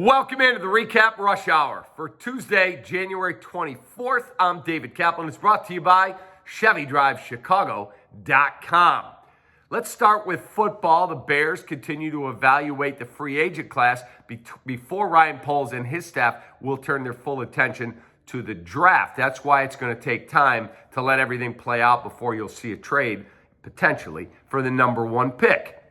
Welcome into the Recap Rush Hour for Tuesday, January 24th. I'm David Kaplan. It's brought to you by ChevyDriveChicago.com. Let's start with football. The Bears continue to evaluate the free agent class before Ryan Poles and his staff will turn their full attention to the draft. That's why it's going to take time to let everything play out before you'll see a trade, potentially, for the number one pick.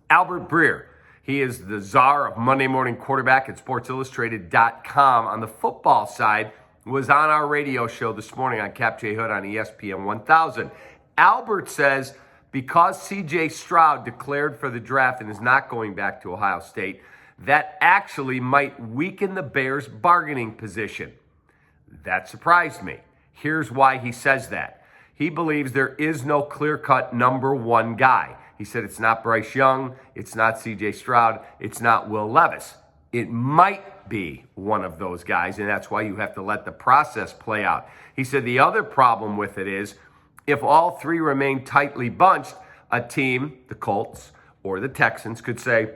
Albert Breer. He is the czar of Monday Morning Quarterback at SportsIllustrated.com. On the football side, was on our radio show this morning on Cap J Hood on ESPN 1000. Albert says because C.J. Stroud declared for the draft and is not going back to Ohio State, that actually might weaken the Bears' bargaining position. That surprised me. Here's why he says that. He believes there is no clear-cut number one guy. He said it's not Bryce Young, it's not C.J. Stroud, it's not Will Levis. It might be one of those guys, and that's why you have to let the process play out. He said the other problem with it is if all three remain tightly bunched, a team, the Colts or the Texans, could say,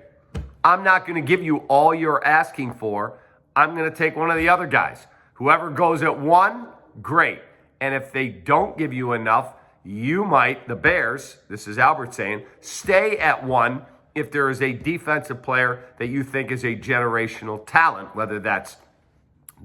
I'm not going to give you all you're asking for. I'm going to take one of the other guys. Whoever goes at one, great. And if they don't give you enough, you might, the Bears, this is Albert saying, stay at one if there is a defensive player that you think is a generational talent, whether that's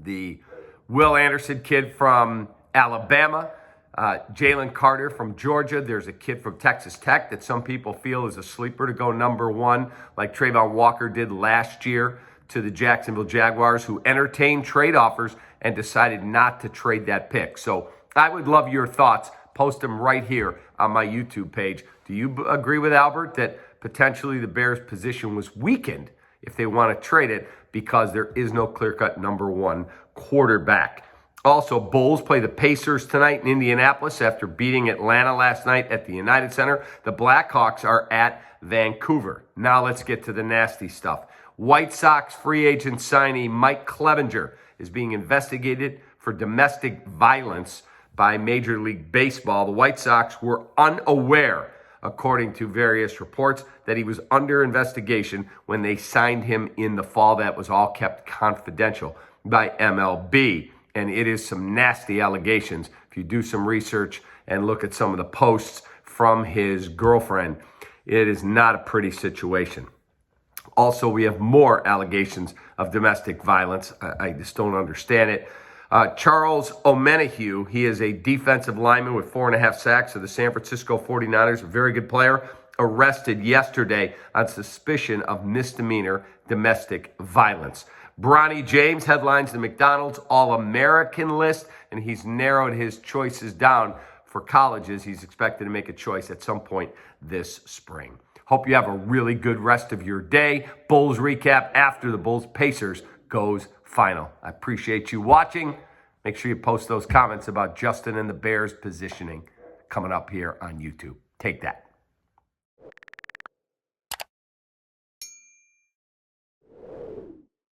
the Will Anderson kid from Alabama, Jalen Carter from Georgia. There's a kid from Texas Tech that some people feel is a sleeper to go number one, like Trayvon Walker did last year to the Jacksonville Jaguars, who entertained trade offers and decided not to trade that pick. So I would love your thoughts. Post them right here on my YouTube page. Do you agree with Albert that potentially the Bears' position was weakened if they want to trade it because there is no clear-cut number one quarterback? Also, Bulls play the Pacers tonight in Indianapolis after beating Atlanta last night at the United Center. The Blackhawks are at Vancouver. Now let's get to the nasty stuff. White Sox free agent signee Mike Clevenger is being investigated for domestic violence by Major League Baseball. The White Sox were unaware, according to various reports, that he was under investigation when they signed him in the fall. That was all kept confidential by MLB. And it is some nasty allegations. If you do some research and look at some of the posts from his girlfriend, it is not a pretty situation. Also, we have more allegations of domestic violence. I just don't understand it. Charles Omenihu, he is a defensive lineman with 4.5 sacks of the San Francisco 49ers, a very good player, arrested yesterday on suspicion of misdemeanor domestic violence. Bronny James headlines the McDonald's All-American list, and he's narrowed his choices down for colleges. He's expected to make a choice at some point this spring. Hope you have a really good rest of your day. Bulls recap after the Bulls Pacers goes final. I appreciate you watching. Make sure you post those comments about Justin and the Bears positioning coming up here on YouTube. Take that.